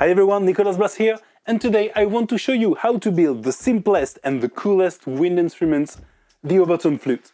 Hi everyone, Nicolas Bras here, and today I want to show you how to build the simplest and the coolest wind instruments, the Overtone Flute.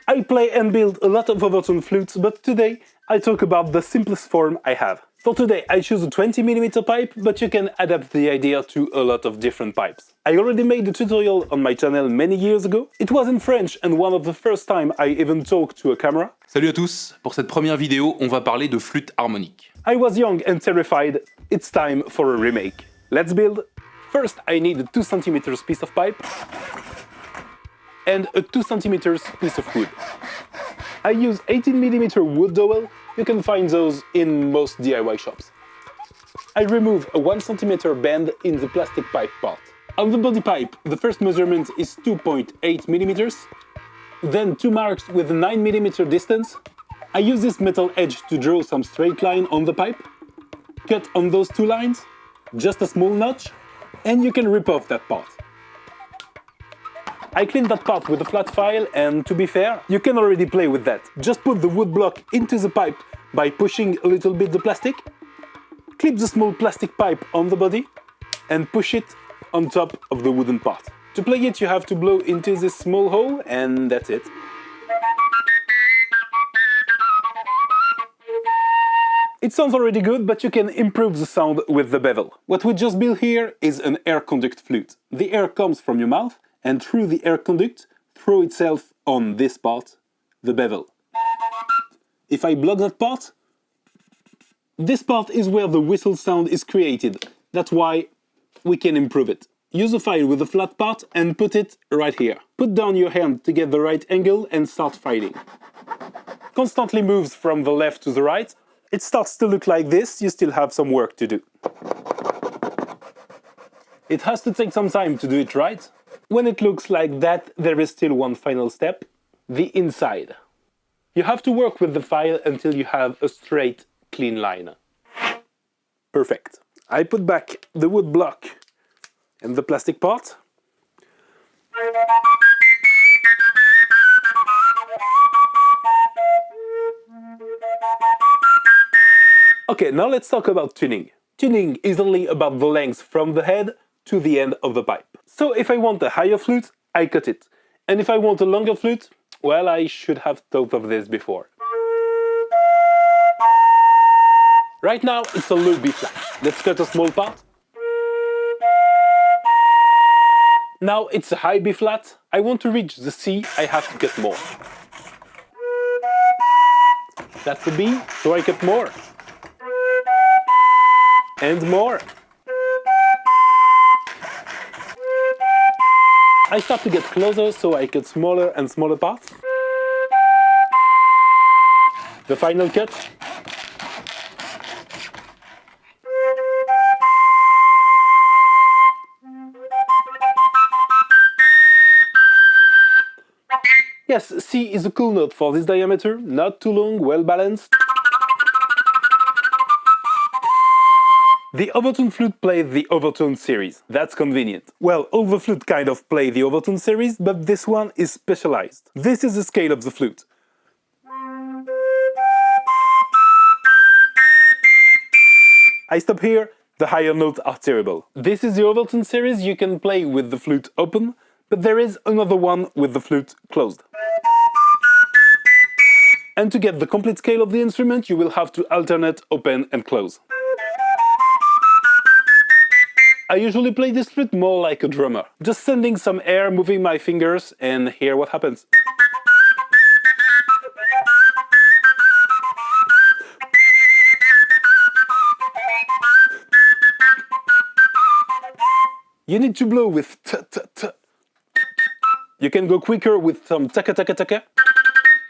I play and build a lot of Overtone flutes, but today I talk about the simplest form I have. For today I choose a 20mm pipe, but you can adapt the idea to a lot of different pipes. I already made a tutorial on my channel many years ago. It was in French and one of the first time I even talked to a camera. Salut à tous, pour cette première vidéo, on va parler de flûte harmonique. I was young and terrified. It's time for a remake. Let's build. First I need a 2cm piece of pipe and a 2cm piece of wood. I use 18mm wood dowel. You can find those in most DIY shops. I remove a 1cm bend in the plastic pipe part. On the body pipe, the first measurement is 2.8mm, then 2 marks with a 9mm distance. I use this metal edge to draw some straight line on the pipe. Cut on those 2 lines, just a small notch, and you can rip off that part. I clean that part with a flat file, and to be fair, you can already play with that. Just put the wood block into the pipe by pushing a little bit the plastic, clip the small plastic pipe on the body, and push it on top of the wooden part. To play it, you have to blow into this small hole, and that's it. It sounds already good, but you can improve the sound with the bevel. What we just built here is an air conduct flute. The air comes from your mouth, and through the air conduct, throw itself on this part, the bevel. If I block that part, this part is where the whistle sound is created. That's why we can improve it. Use a file with a flat part and put it right here. Put down your hand to get the right angle and start filing. Constantly moves from the left to the right. It starts to look like this, you still have some work to do. It has to take some time to do it right. When it looks like that, there is still one final step, the inside. You have to work with the file until you have a straight, clean line. Perfect. I put back the wood block and the plastic part. Okay, now let's talk about tuning. Tuning is only about the length from the head to the end of the pipe. So if I want a higher flute, I cut it. And if I want a longer flute, well, I should have thought of this before. Right now, it's a low B flat. Let's cut a small part. Now it's a high B flat. I want to reach the C, I have to cut more. That's the B, so I cut more. And more. I start to get closer, so I cut smaller and smaller parts. The final cut. Yes, C is a cool note for this diameter, not too long, well balanced. The Overtone flute plays the Overtone series. That's convenient. Well, all the flute kind of play the Overtone series, but this one is specialized. This is the scale of the flute. I stop here, the higher notes are terrible. This is the Overtone series, you can play with the flute open, but there is another one with the flute closed. And to get the complete scale of the instrument, you will have to alternate open and close. I usually play this flute more like a drummer, just sending some air, moving my fingers, and hear what happens. You need to blow with t-t-t. You can go quicker with some taka-taka-taka,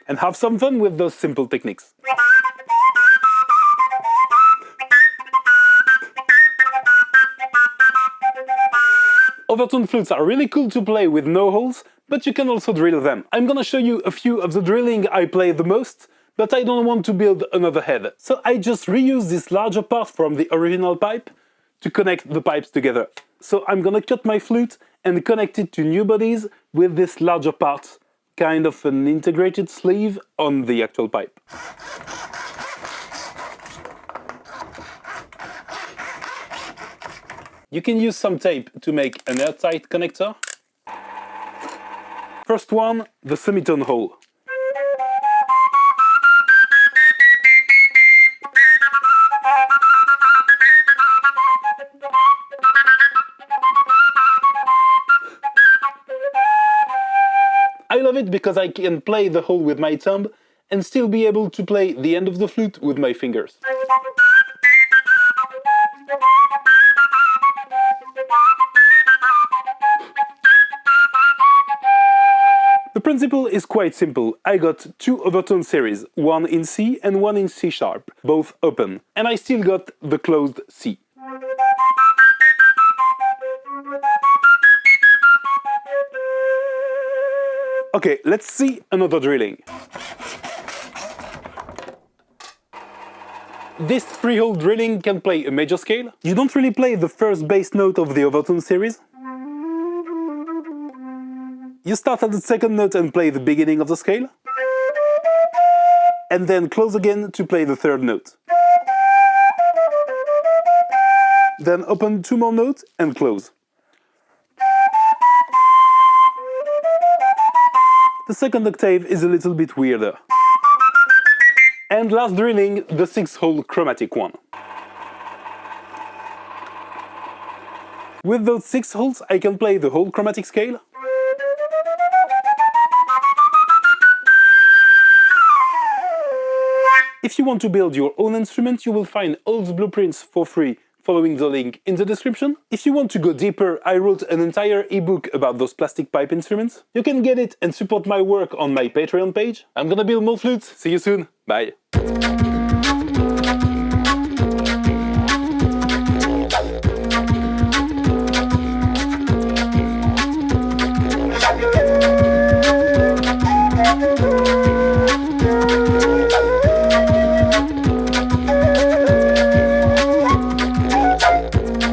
and have some fun with those simple techniques. Overtone flutes are really cool to play with no holes, but you can also drill them. I'm gonna show you a few of the drilling I play the most, but I don't want to build another head. So I just reuse this larger part from the original pipe to connect the pipes together. So I'm gonna cut my flute and connect it to new bodies with this larger part, kind of an integrated sleeve on the actual pipe. You can use some tape to make an airtight connector. First one, the semitone hole. I love it because I can play the hole with my thumb and still be able to play the end of the flute with my fingers. The principle is quite simple. I got two overtone series, one in C and one in C sharp, both open, and I still got the closed C. Okay, let's see another drilling. This 3-hole drilling can play a major scale. You don't really play the first bass note of the overtone series. You start at the second note and play the beginning of the scale, and then close again to play the third note. Then open 2 more notes and close. The second octave is a little bit weirder. And last drilling, the 6-hole chromatic one. With those 6 holes, I can play the whole chromatic scale. If you want to build your own instrument, you will find all the blueprints for free following the link in the description. If you want to go deeper, I wrote an entire ebook about those plastic pipe instruments. You can get it and support my work on my Patreon page. I'm gonna build more flutes. See you soon. Bye.